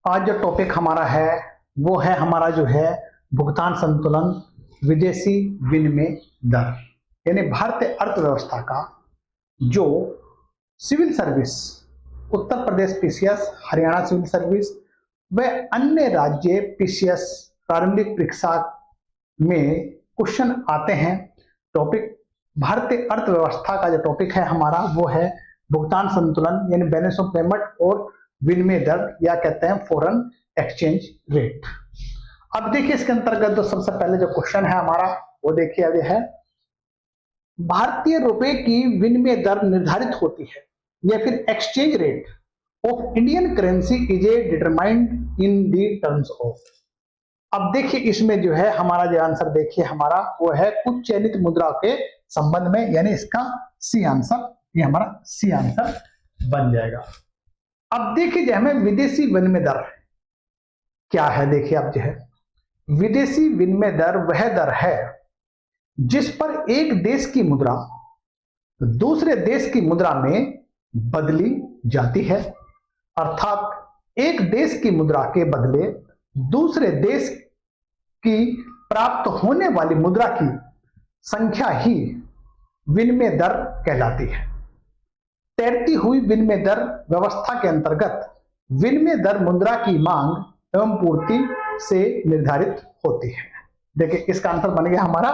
आज जो टॉपिक हमारा है वो है हमारा जो है भुगतान संतुलन, विदेशी विनिमय दर, यानी भारतीय अर्थव्यवस्था का जो civil service, Uttar Pradesh PCS, Haryana civil service व अन्य राज्य पीसीएस प्रारंभिक परीक्षा में क्वेश्चन आते हैं। टॉपिक भारतीय अर्थव्यवस्था का जो टॉपिक है हमारा वो है भुगतान संतुलन, यानी बैलेंस ऑफ पेमेंट और विनिमय दर, या कहते हैं फॉरेन एक्सचेंज रेट। अब देखिए इसके अंतर्गत जो सबसे पहले जो क्वेश्चन है हमारा वो देखिए अभी है, भारतीय रुपए की विनिमय दर निर्धारित होती है या फिर exchange rate of Indian currency is a determined in the terms of. अब देखिए इसमें जो है हमारा जो आंसर देखिए हमारा वो है कुछ चयनित मुद्रा के संबंध में, यानी इसका सी आंसर, ये हमारा सी आंसर बन जाएगा। अब देखिए जो हमें विदेशी विनिमय दर क्या है, देखिए अब जो है विदेशी विनिमय दर वह दर है जिस पर एक देश की मुद्रा दूसरे देश की मुद्रा में बदली जाती है, अर्थात एक देश की मुद्रा के बदले दूसरे देश की प्राप्त होने वाली मुद्रा की संख्या ही विनिमय दर कहलाती है। तैरती हुई विनिमय दर व्यवस्था के अंतर्गत विनिमय दर मुद्रा की मांग एवं पूर्ति से निर्धारित होती है। देखिए इसका आंसर बन गया हमारा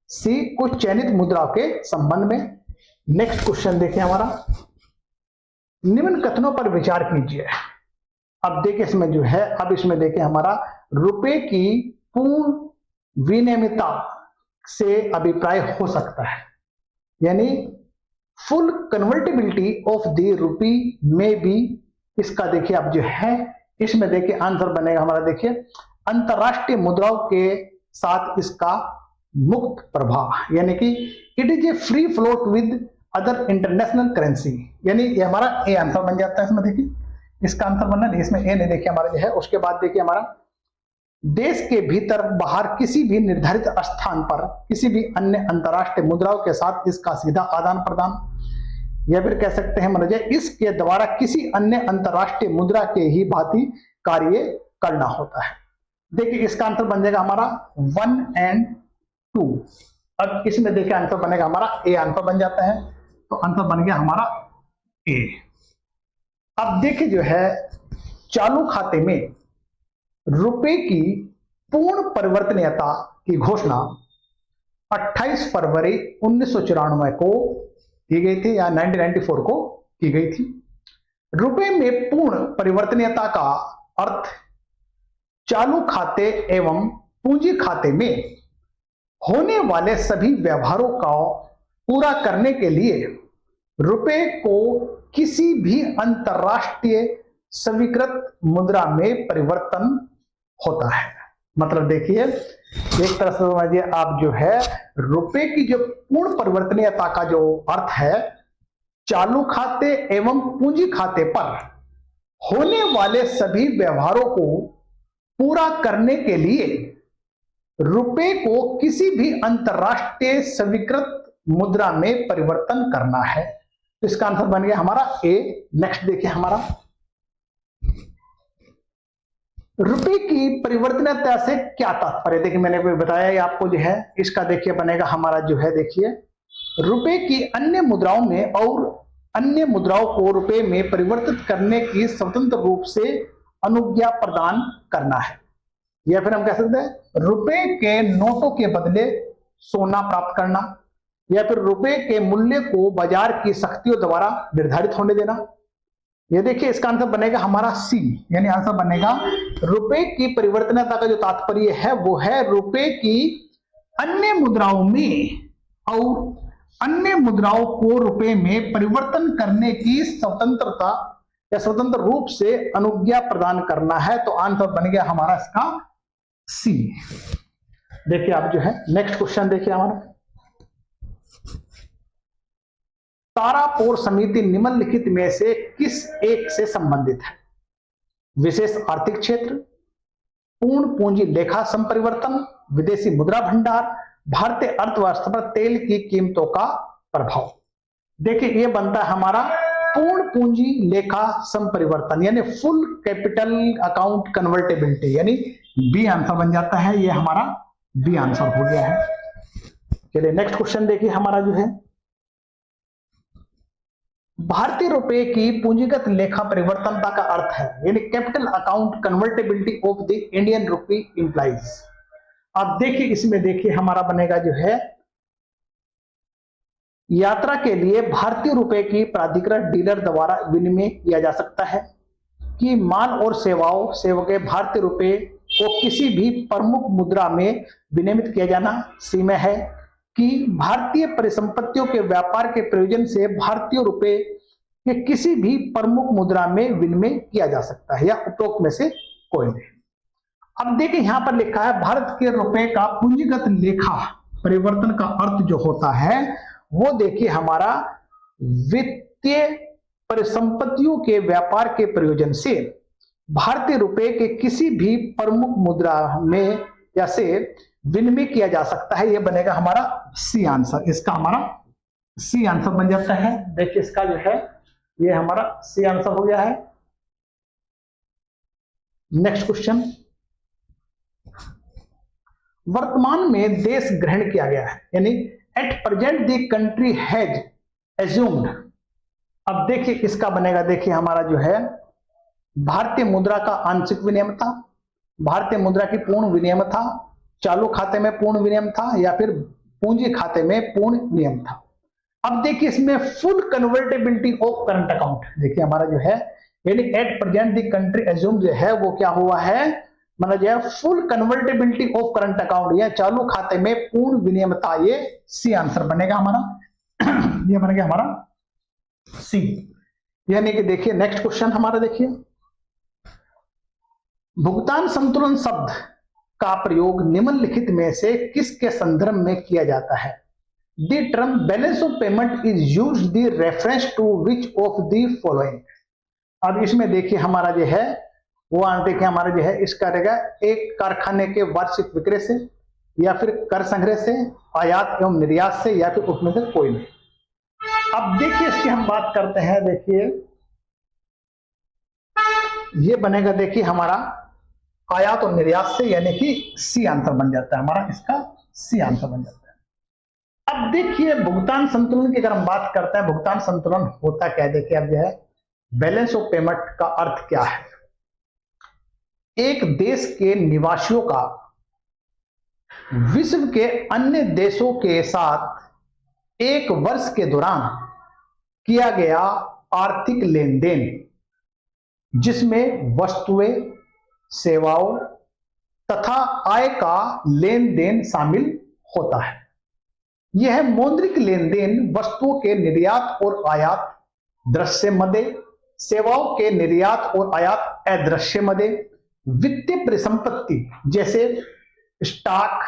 सी, कुछ चयनित मुद्राओं के संबंध में। नेक्स्ट क्वेश्चन देखिए हमारा, निम्न कथनों पर विचार कीजिए। अब देखिए इसमें जो है, अब इसमें देखिए हमारा रुपए की पूर्ण विनिमयता से अभिप्राय हो सकता है, यानी full convertibility of the rupee में भी। इसका देखिए अब जो है इसमें देखिए आंसर बनेगा हमारा, देखिए अंतरराष्ट्रीय मुद्राओं के साथ इसका मुक्त प्रभाव, यानी कि it is a free float with other international currency, यानी ये हमारा ए आंसर बन जाता है। इसमें देखिए इसका आंसर बनना नहीं, इसमें ए नहीं, देखिए हमारा जो है। उसके बाद देखिए हमारा देश के भीतर बाहर किसी भी निर्धारित स्थान पर किसी भी अन्य अंतरराष्ट्रीय मुद्राओं के साथ इसका सीधा आदान प्रदान, या फिर कह सकते हैं मनोज इसके द्वारा किसी अन्य अंतरराष्ट्रीय मुद्रा के ही भांति कार्य करना होता है। देखिए इसका आंसर बन जाएगा हमारा 1 और 2। अब इसमें देखिए आंसर बनेगा हमारा ए आंसर बन जाता है, तो आंसर बन गया हमारा ए। अब देखिए जो है चालू खाते में रुपए की पूर्ण परिवर्तनीयता की घोषणा 28 फरवरी 1994 को की गई थी, या 1994 को की गई थी। रुपए में पूर्ण परिवर्तनीयता का अर्थ चालू खाते एवं पूंजी खाते में होने वाले सभी व्यवहारों का पूरा करने के लिए रुपए को किसी भी अंतरराष्ट्रीय स्वीकृत मुद्रा में परिवर्तन होता है। मतलब देखिए एक तरह से समझिए आप जो है रुपए की जो पूर्ण परिवर्तनीयता का जो अर्थ है चालू खाते एवं पूंजी खाते पर होने वाले सभी व्यवहारों को पूरा करने के लिए रुपए को किसी भी अंतरराष्ट्रीय स्वीकृत मुद्रा में परिवर्तन करना है। तो इसका आंसर बन गया हमारा ए। नेक्स्ट देखिए हमारा, रुपए की परिवर्तनीयता से क्या तात्पर्य, देखिए मैंने भी बताया आपको जो है। इसका देखिए बनेगा हमारा जो है, देखिए रुपए की अन्य मुद्राओं में और अन्य मुद्राओं को रुपए में परिवर्तित करने की स्वतंत्र रूप से अनुज्ञा प्रदान करना है, या फिर हम कह सकते हैं रुपए के नोटों के बदले सोना प्राप्त करना, या फिर रुपए के मूल्य को बाजार की शक्तियों द्वारा निर्धारित होने देना। ये देखिए इसका आंसर बनेगा हमारा सी, यानी आंसर बनेगा रुपए की परिवर्तनीयता का जो तात्पर्य है वो है रुपए की अन्य मुद्राओं में और अन्य मुद्राओं को रुपए में परिवर्तन करने की स्वतंत्रता या स्वतंत्र रूप से अनुज्ञा प्रदान करना है। तो आंसर बन गया हमारा इसका सी। देखिए आप जो है नेक्स्ट क्वेश्चन देखिए हमारा, तारापुर समिति निम्नलिखित में से किस एक से संबंधित है? विशेष आर्थिक क्षेत्र, पूर्ण पूंजी लेखा संपरिवर्तन, विदेशी मुद्रा भंडार, भारतीय अर्थव्यवस्था पर तेल की कीमतों का प्रभाव। देखिए ये बनता है हमारा पूर्ण पूंजी लेखा संपरिवर्तन यानी फुल कैपिटल अकाउंट कन्वर्टेबिलिटी, यानी बी आंसर बन जाता है। ये हमारा बी आंसर हो गया है। चलिए नेक्स्ट क्वेश्चन देखिए हमारा जो है, भारतीय रुपए की पूंजीगत लेखा परिवर्तनता का अर्थ है, यानी capital account convertibility of the Indian rupee implies. अब देखिए इसमें देखिए हमारा बनेगा जो है, यात्रा के लिए भारतीय रुपए की प्राधिकृत डीलर द्वारा विनिमय किया जा सकता है, कि माल और सेवाओं सेवके भारतीय रुपए को किसी भी प्रमुख मुद्रा में विनियमित किया जाना सीमा है, कि भारतीय परिसंपत्तियों के व्यापार के प्रयोजन से भारतीय रुपए के किसी भी प्रमुख मुद्रा में विनिमय किया जा सकता है, या उपरोक्त में से कोई नहीं। अब देखिए यहां पर लिखा है भारत के रुपए का पूंजीगत लेखा परिवर्तन का अर्थ जो होता है वो देखिए हमारा वित्तीय परिसंपत्तियों के व्यापार के प्रयोजन से भारतीय रुपए के किसी भी प्रमुख मुद्रा में या से विनिमय किया जा सकता है। यह बनेगा हमारा सी आंसर, इसका हमारा सी आंसर बन जाता है। देखिए इसका जो है ये हमारा सी आंसर हो गया है। नेक्स्ट क्वेश्चन, वर्तमान में देश ग्रहण किया गया है, यानी at present the country has assumed. अब देखिए इसका बनेगा, देखिए हमारा जो है भारतीय मुद्रा का आंशिक विनियम था, भारतीय मुद्रा की पूर्ण विनियम था, चालू खाते में पूर्ण विनियम था, या फिर पूंजी खाते में पूर्ण विनियम था। अब देखिए इसमें full convertibility of current account, देखिए हमारा जो है यानी at present the country assume जो है वो क्या हुआ है, मतलब जो है full convertibility of current account या चालू खाते में पूर्ण विनियमता, ये सी आंसर बनेगा हमारा। ये बनेगा हमारा सी। यानी कि देखिए नेक्स्ट क्वेश्चन हमारा देखिए, भुगतान संतुलन शब्द का प्रयोग निम्नलिखित में से किसके संदर्भ में किया जाता है? The term balance of payment is used the reference to which of the following. अब इसमें देखिए हमारा जो है वो देखिए हमारा जो है इसका रहेगा एक कारखाने के वार्षिक विक्रय से, या फिर कर संग्रह से, आयात एवं निर्यात से, या फिर उसमें से कोई नहीं। अब देखिए इसकी हम बात करते हैं, देखिए ये बनेगा देखिए हमारा आयात और निर्यात से, यानी कि सी आंसर बन जाता है हमारा, इसका सी आंसर बन जाता है। अब देखिए भुगतान संतुलन की अगर हम बात करते हैं, भुगतान संतुलन होता क्या है, देखिए अब जो है बैलेंस ऑफ पेमेंट का अर्थ क्या है, एक देश के निवासियों का विश्व के अन्य देशों के साथ एक वर्ष के दौरान किया गया आर्थिक लेन देन, जिसमें वस्तुएं, सेवाओं तथा आय का लेन देन शामिल होता है। यह मौद्रिक लेन देन वस्तुओं के निर्यात और आयात दृश्य मदे, सेवाओं के निर्यात और आयात अदृश्य मदे, वित्तीय परिसंपत्ति जैसे स्टॉक,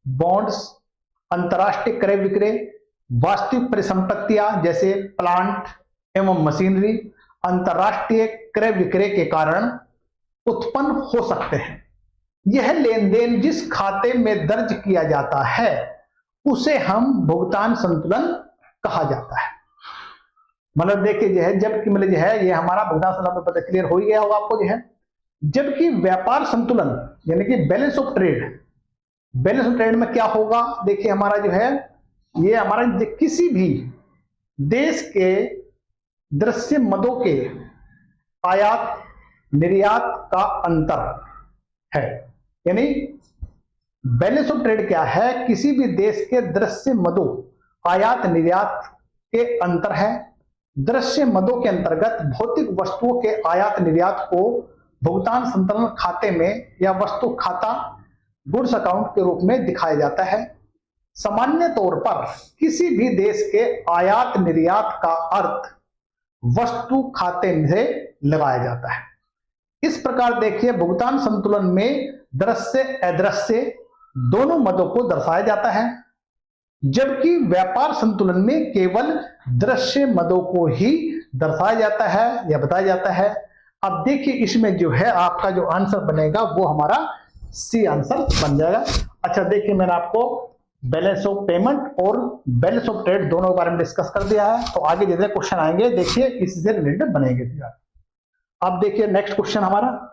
बॉन्ड्स, अंतरराष्ट्रीय क्रय विक्रय, वास्तविक परिसंपत्तियां जैसे प्लांट एवं मशीनरी अंतरराष्ट्रीय क्रय विक्रय के कारण उत्पन्न हो सकते हैं। यह लेन देन जिस खाते में दर्ज किया जाता है उसे हम भुगतान संतुलन कहा जाता है। मतलब देखिए जो है जबकि मतलब जो है ये हमारा भुगतान संतुलन में पता क्लियर हो ही गया होगा आपको जो है, जबकि व्यापार संतुलन यानी कि balance of trade, balance of trade में क्या होगा, देखिए हमारा जो है ये हमारा किसी भी देश के दृश्य मदों के आयात निर्यात का अंतर है। यानी बैलेंस ऑफ ट्रेड क्या है, किसी भी देश के दृश्य मदों आयात निर्यात के अंतर है। दृश्य मदों के अंतर्गत भौतिक वस्तुओं के आयात निर्यात को भुगतान संतुलन खाते में या वस्तु खाता गुड्स अकाउंट के रूप में दिखाया जाता है। सामान्य तौर पर किसी भी देश के आयात निर्यात का अर्थ वस्तु खाते से लगाया जाता है। इस प्रकार देखिए भुगतान संतुलन में दृश्य अदृश्य दोनों मदों को दर्शाया जाता है, जबकि व्यापार संतुलन में केवल दृश्य मदों को ही दर्शाया जाता है या बताया जाता है। अब देखिए इसमें जो है आपका जो आंसर बनेगा वो हमारा सी आंसर बन जाएगा। अच्छा देखिए मैंने आपको बैलेंस ऑफ पेमेंट और बैलेंस ऑफ ट्रेड दोनों के बारे में डिस्कस कर दिया है। तो आगे जितने क्वेश्चन आएंगे देखिए इससे रिलेटेड बनेंगे। अब देखिए नेक्स्ट क्वेश्चन हमारा,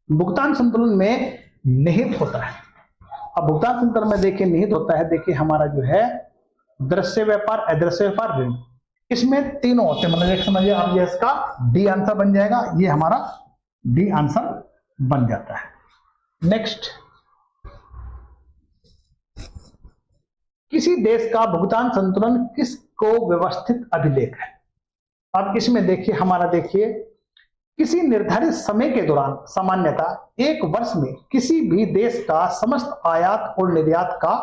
भुगतान संतुलन में निहित होता है। अब भुगतान संतुलन में देखिए निहित होता है, देखिए हमारा जो है दृश्य व्यापार, अदृश्य व्यापार, ऋण, इसमें तीनों होते हैं। मतलब एक समझिए आप, ये इसका डी आंसर बन जाएगा, ये हमारा डी आंसर बन जाता है। नेक्स्ट, किसी देश का भुगतान संतुलन किसको व्यवस्थित अभिलेख है। अब इसमें देखिए हमारा, देखिए किसी निर्धारित समय के दौरान सामान्यतः एक वर्ष में किसी भी देश का समस्त आयात और निर्यात का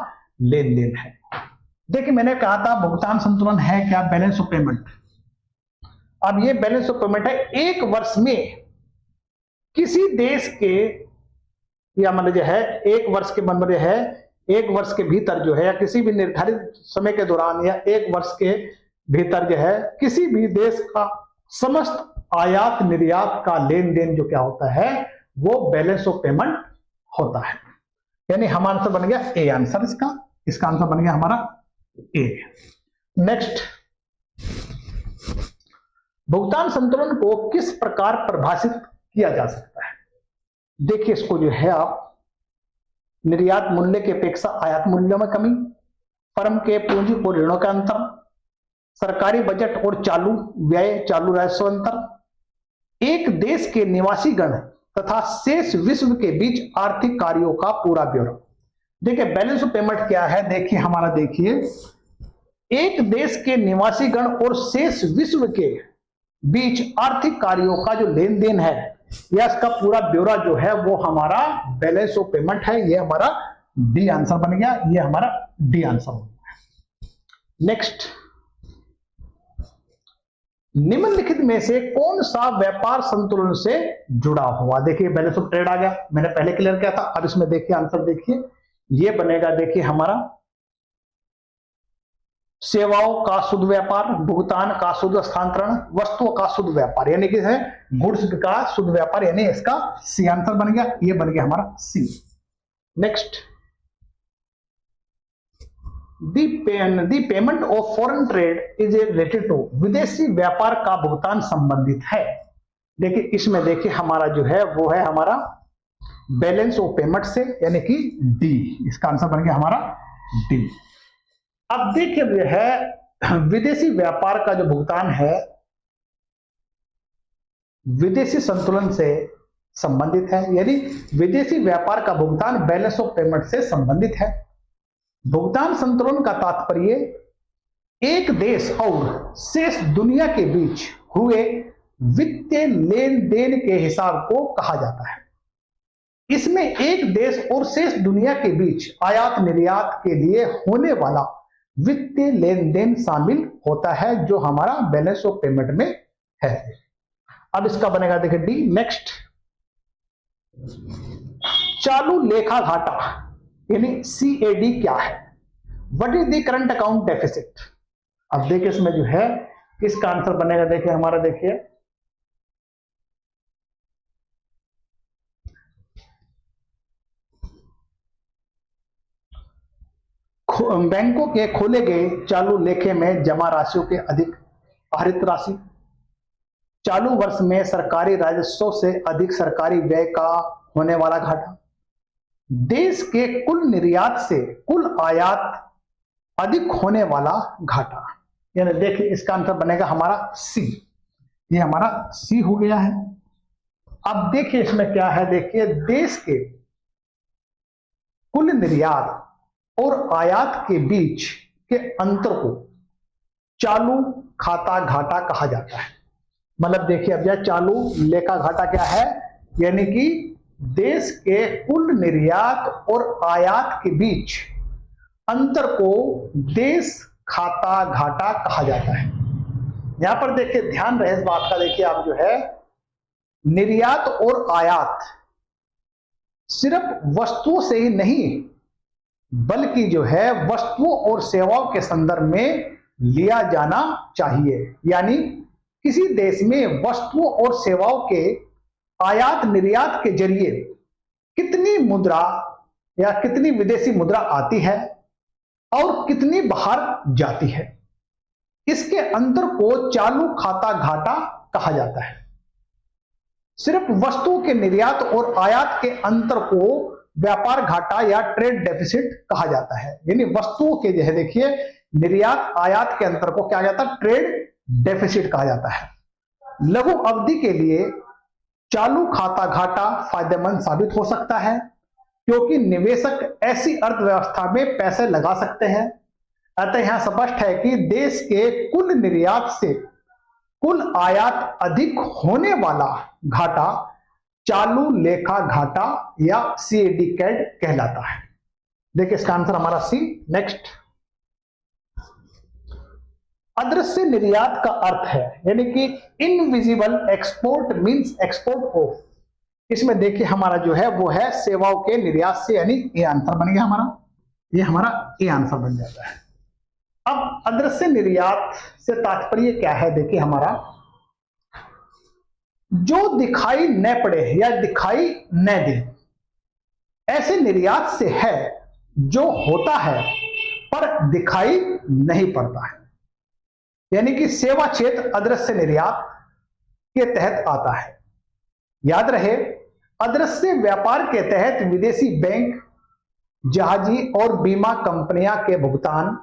लेन देन है। देखिए मैंने कहा था भुगतान संतुलन है क्या, बैलेंस ऑफ पेमेंट। अब ये बैलेंस ऑफ पेमेंट है, एक वर्ष में किसी देश के, या मतलब जो है एक वर्ष के मतलब है एक वर्ष के भीतर जो है, या किसी भी निर्धारित समय के दौरान या एक वर्ष के भीतर जो है किसी भी देश का समस्त आयात निर्यात का लेन देन जो क्या होता है वो बैलेंस ऑफ पेमेंट होता है। यानी हमारा आंसर बन गया ए आंसर, इसका आंसर बन गया हमारा ए। नेक्स्ट, भुगतान संतुलन को किस प्रकार परिभाषित किया जा सकता है। देखिए इसको जो है आप, निर्यात मूल्य की अपेक्षा आयात मूल्यों में कमी, फर्म के पूंजी और ऋणों का अंतर, सरकारी बजट और चालू व्यय चालू राजस्व अंतर, एक देश के निवासी गण तथा शेष विश्व के बीच आर्थिक कार्यों का पूरा ब्यौरा। देखिए बैलेंस ऑफ पेमेंट क्या है, देखिए हमारा, देखिए एक देश के निवासी गण और शेष विश्व के बीच आर्थिक कार्यों का जो लेन देन है या इसका पूरा ब्यौरा जो है वो हमारा बैलेंस ऑफ पेमेंट है। ये हमारा डी आंसर बन गया, ये हमारा डी आंसर बन गया। नेक्स्ट, निम्नलिखित में से कौन सा व्यापार संतुलन से जुड़ा हुआ। देखिए बैलेंस ऑफ ट्रेड आ गया, मैंने पहले क्लियर किया था। अब इसमें देखिए आंसर, देखिए ये बनेगा, देखिए हमारा सेवाओं का शुद्ध व्यापार, भुगतान का शुद्ध हस्तांतरण, वस्तुओं का शुद्ध व्यापार, यानी कि है गुड्स का शुद्ध व्यापार, यानी इसका सी आंसर बन गया, ये बन गया हमारा C. Next, the payment of foreign trade is related to, विदेशी व्यापार का भुगतान संबंधित है। देखिए इसमें देखिए हमारा जो है वो है हमारा बैलेंस ऑफ पेमेंट से, यानी कि डी, इसका आंसर बन गया हमारा डी। अब देखिए जो है विदेशी व्यापार का जो भुगतान है विदेशी संतुलन से संबंधित है, यानी विदेशी व्यापार का भुगतान बैलेंस ऑफ पेमेंट से संबंधित है। भुगतान संतुलन का तात्पर्य एक देश और शेष दुनिया के बीच हुए वित्तीय लेन देन के हिसाब को कहा जाता है। इसमें एक देश और शेष दुनिया के बीच आयात निर्यात के लिए होने वाला वित्तीय लेन देन शामिल होता है, जो हमारा बैलेंस ऑफ पेमेंट में है। अब इसका बनेगा देखिए डी। नेक्स्ट, चालू लेखा घाटा यानी CAD क्या है, what is the current account deficit. अब देखिए इसमें जो है इसका आंसर बनेगा, देखिए हमारा, देखिए बैंकों के खोले गए चालू लेखे में जमा राशियों के अधिक आहरित राशि, चालू वर्ष में सरकारी राजस्व से अधिक सरकारी व्यय का होने वाला घाटा, देश के कुल निर्यात से कुल आयात अधिक होने वाला घाटा। यानी देखिए इसका आंसर बनेगा हमारा सी, ये हमारा सी हो गया है। अब देखिए इसमें क्या है, देखिए देश के कुल निर्यात और आयात के बीच के अंतर को चालू खाता घाटा कहा जाता है। मतलब देखिए अब यह चालू लेखा घाटा क्या है, यानी कि देश के कुल निर्यात और आयात के बीच अंतर को देश खाता घाटा कहा जाता है। यहां पर देखिए ध्यान रहे इस बात का, देखिए आप जो है निर्यात और आयात सिर्फ वस्तुओं से ही नहीं बल्कि जो है वस्तुओं और सेवाओं के संदर्भ में लिया जाना चाहिए। यानी किसी देश में वस्तुओं और सेवाओं के आयात निर्यात के जरिए कितनी मुद्रा या कितनी विदेशी मुद्रा आती है और कितनी बाहर जाती है, इसके अंतर को चालू खाता घाटा कहा जाता है। सिर्फ वस्तुओं के निर्यात और आयात के अंतर को व्यापार घाटा या ट्रेड डेफिसिट कहा जाता है। यानी वस्तुओं के जो है देखिए निर्यात आयात के अंतर को क्या जाता है, ट्रेड डेफिसिट कहा जाता है। लघु अवधि के लिए चालू खाता घाटा फायदेमंद साबित हो सकता है, क्योंकि निवेशक ऐसी अर्थव्यवस्था में पैसे लगा सकते हैं। अतः यहां स्पष्ट है कि देश के कुल निर्यात से कुल आयात अधिक होने वाला घाटा चालू लेखा घाटा या सीएडी कैड कहलाता है। देखिए इसका आंसर हमारा सी। नेक्स्ट, अदृश्य निर्यात का अर्थ है, यानी कि invisible export means export of. इसमें देखिए हमारा जो है वो है सेवाओं के निर्यात से, यानी ये आंसर बन गया हमारा, ये हमारा ये आंसर बन जाता है। अब अदृश्य निर्यात से तात्पर्य क्या है, देखिए हमारा जो दिखाई न पड़े या दिखाई न दे, ऐसे निर्यात से है जो होता है पर दिखाई नहीं पड़ता है। यानी कि सेवा क्षेत्र अदृश्य निर्यात के तहत आता है। याद रहे, अदृश्य व्यापार के तहत विदेशी बैंक, जहाजी और बीमा कंपनियां के भुगतान,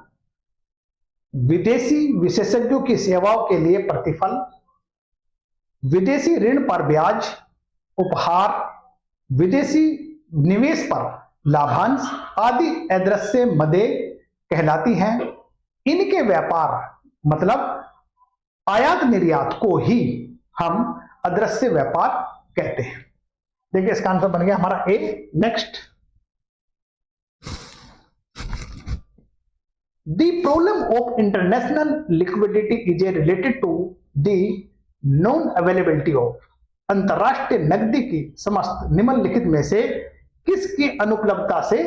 विदेशी विशेषज्ञों की सेवाओं के लिए प्रतिफल, विदेशी ऋण पर ब्याज, उपहार, विदेशी निवेश पर लाभांश आदि अदृश्य मदें कहलाती हैं। इनके व्यापार मतलब आयात निर्यात को ही हम अदृश्य व्यापार कहते हैं। देखिए इसका आंसर बन गया हमारा A. Next, the problem of international liquidity is related to the non availability of. अंतरराष्ट्रीय नकदी की समस्त निम्नलिखित में से किसकी अनुपलब्धता से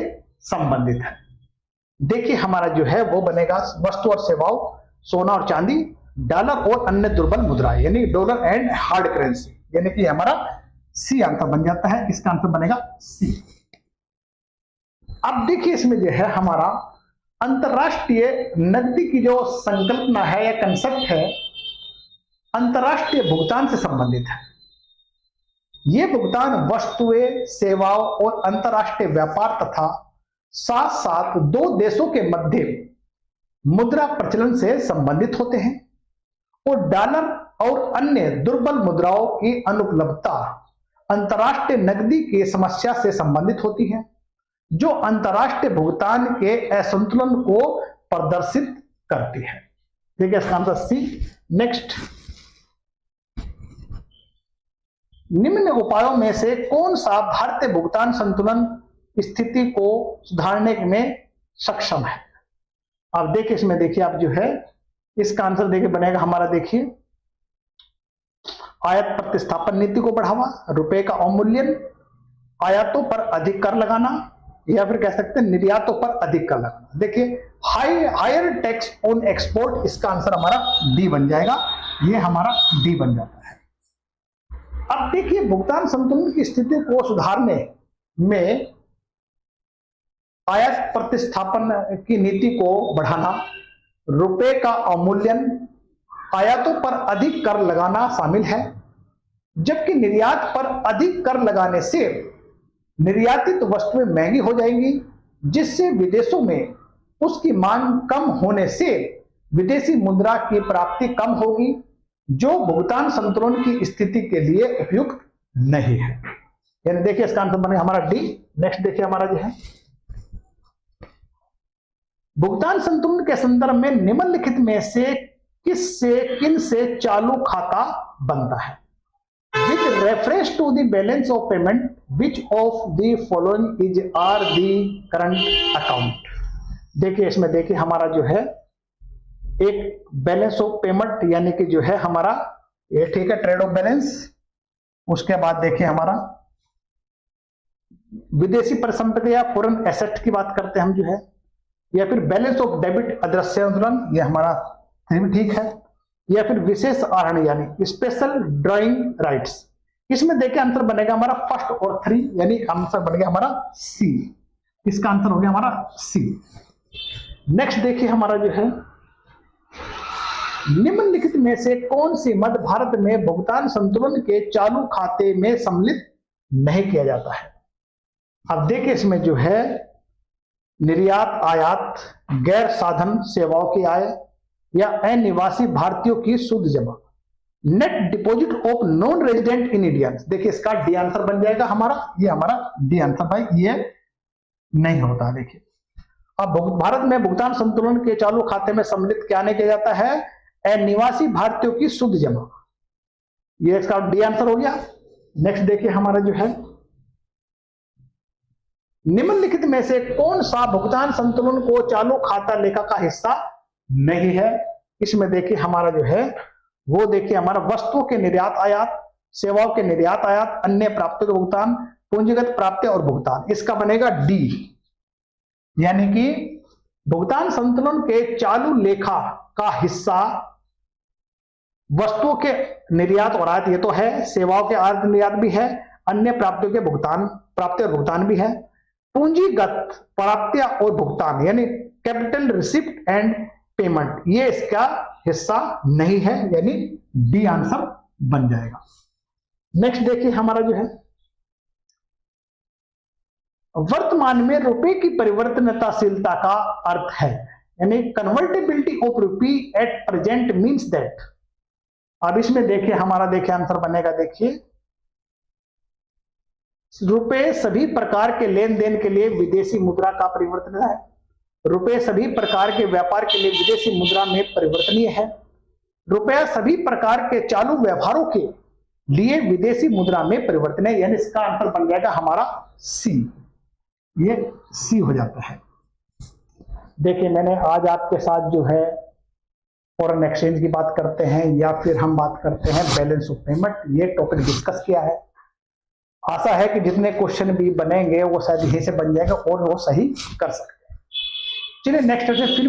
संबंधित है। देखिए हमारा जो है वो बनेगा वस्तु और सेवाओं, सोना और चांदी, डॉलर और अन्य दुर्बल मुद्राएं, यानी डॉलर एंड हार्ड करेंसी, यानी कि हमारा सी आंसर बन जाता है। इसका आंसर बनेगा सी। अब देखिए इसमें जो है हमारा अंतरराष्ट्रीय नकदी की जो संकल्पना है या कंसेप्ट है, अंतरराष्ट्रीय भुगतान से संबंधित है। यह भुगतान वस्तुएं, सेवाओं और अंतरराष्ट्रीय व्यापार तथा साथ साथ दो देशों के मध्य मुद्रा प्रचलन से संबंधित होते हैं और डॉलर और अन्य दुर्बल मुद्राओं की अनुपलब्धता अंतरराष्ट्रीय नकदी की समस्या से संबंधित होती है, जो अंतरराष्ट्रीय भुगतान के असंतुलन को प्रदर्शित करती है। देखिए इसका आंसर सी। नेक्स्ट, निम्न उपायों में से कौन सा भारतीय भुगतान संतुलन स्थिति को सुधारने में सक्षम है। अब देखिए इसमें देखिए आप जो है इसका आंसर देखिए बनेगा हमारा, देखिए आयात प्रतिस्थापन नीति को बढ़ावा, रुपए का अवमूल्यन, आयातों पर अधिक कर लगाना, या फिर कह सकते हैं निर्यातों पर अधिक कर लगाना। देखिए हायर टैक्स ऑन एक्सपोर्ट, इसका आंसर हमारा डी बन जाएगा, ये हमारा डी बन जाता है। अब देखिए भुगतान संतुलन की स्थिति को सुधारने में आयात प्रतिस्थापन की नीति को बढ़ाना, रुपए का अवमूल्यन, आयातों पर अधिक कर लगाना शामिल है, जबकि निर्यात पर अधिक कर लगाने से निर्यातित वस्तुएं महंगी हो जाएंगी, जिससे विदेशों में उसकी मांग कम होने से विदेशी मुद्रा की प्राप्ति कम होगी, जो भुगतान संतुलन की स्थिति के लिए उपयुक्त नहीं है। यानी देखिए इसका आंसर बने हमारा डी। नेक्स्ट देखिए हमारा जो है भुगतान संतुलन के संदर्भ में निम्नलिखित में से किन से चालू खाता बनता है। With reference to the balance of payment which of the following is are the current account. देखिए इसमें देखिए हमारा जो है एक बैलेंस ऑफ पेमेंट, यानी कि जो है हमारा ये ठीक है ट्रेड ऑफ बैलेंस, उसके बाद देखिए हमारा विदेशी परिसंपत्ति या फॉरेन एसेट की बात करते हैं हम जो है, या फिर बैलेंस ऑफ डेबिट अदृश्य संतुलन, ये हमारा 3 ठीक है। या फिर विशेष आहरण यानी स्पेशल ड्राइंग राइट्स, इसमें देखिए आंसर बनेगा हमारा फर्स्ट और 3, यानी आंसर बन गया हमारा सी। इसका आंसर हो गया हमारा सी। नेक्स्ट देखिए हमारा जो है, निम्नलिखित में से कौन सी मद भारत में भुगतान संतुलन के चालू खाते में सम्मिलित नहीं किया जाता है। अब देखिए इसमें जो है निर्यात आयात, गैर साधन सेवाओं की आय या अनिवासी भारतीयों की शुद्ध जमा, net deposit of non resident in Indians. देखिए इसका डी आंसर बन जाएगा हमारा, ये हमारा डी आंसर भाई ये नहीं होता। देखिए अब भारत में भुगतान संतुलन के चालू खाते में सम्मिलित क्या नहीं किया जाता है, अनिवासी भारतीयों की शुद्ध जमा, ये इसका डी आंसर हो गया। नेक्स्ट देखिए हमारा जो है, निम्नलिखित में से कौन सा भुगतान संतुलन को चालू खाता लेखा का हिस्सा नहीं है। इसमें देखिए हमारा जो है वो देखिए हमारा वस्तुओं के निर्यात आयात, सेवाओं के निर्यात आयात, अन्य प्राप्तियों के भुगतान, पूंजीगत प्राप्ति और भुगतान, इसका बनेगा डी। यानी कि भुगतान संतुलन के चालू लेखा का हिस्सा वस्तुओं के निर्यात और आयात ये तो है, सेवाओं के आयात निर्यात भी है, अन्य प्राप्तियों के भुगतान, प्राप्ति और भुगतान भी है, पूंजीगत प्राप्तियां और भुगतान यानी कैपिटल रिसिप्ट एंड पेमेंट, ये इसका हिस्सा नहीं है, यानी डी आंसर बन जाएगा। नेक्स्ट देखिए हमारा जो है, वर्तमान में रुपए की परिवर्तनशीलता का अर्थ है, यानी convertibility of rupee at present means that. अब इसमें देखिए हमारा देखिए आंसर बनेगा, देखिए रुपए सभी प्रकार के लेन देन के लिए विदेशी मुद्रा का परिवर्तन है, रुपए सभी प्रकार के व्यापार के लिए विदेशी मुद्रा में परिवर्तनीय है, रुपया सभी प्रकार के चालू व्यवहारों के लिए विदेशी मुद्रा में परिवर्तन है, यानी इसका आंसर बन जाएगा हमारा सी, ये सी हो जाता है। देखिए मैंने आज आपके साथ जो है फॉरेन एक्सचेंज की बात करते हैं या फिर हम बात करते हैं बैलेंस ऑफ पेमेंट, ये टॉपिक डिस्कस किया है। आशा है कि जितने क्वेश्चन भी बनेंगे वो शायद यहीं से बन जाएगा और वो सही कर सकते हैं। चलिए नेक्स्ट फिर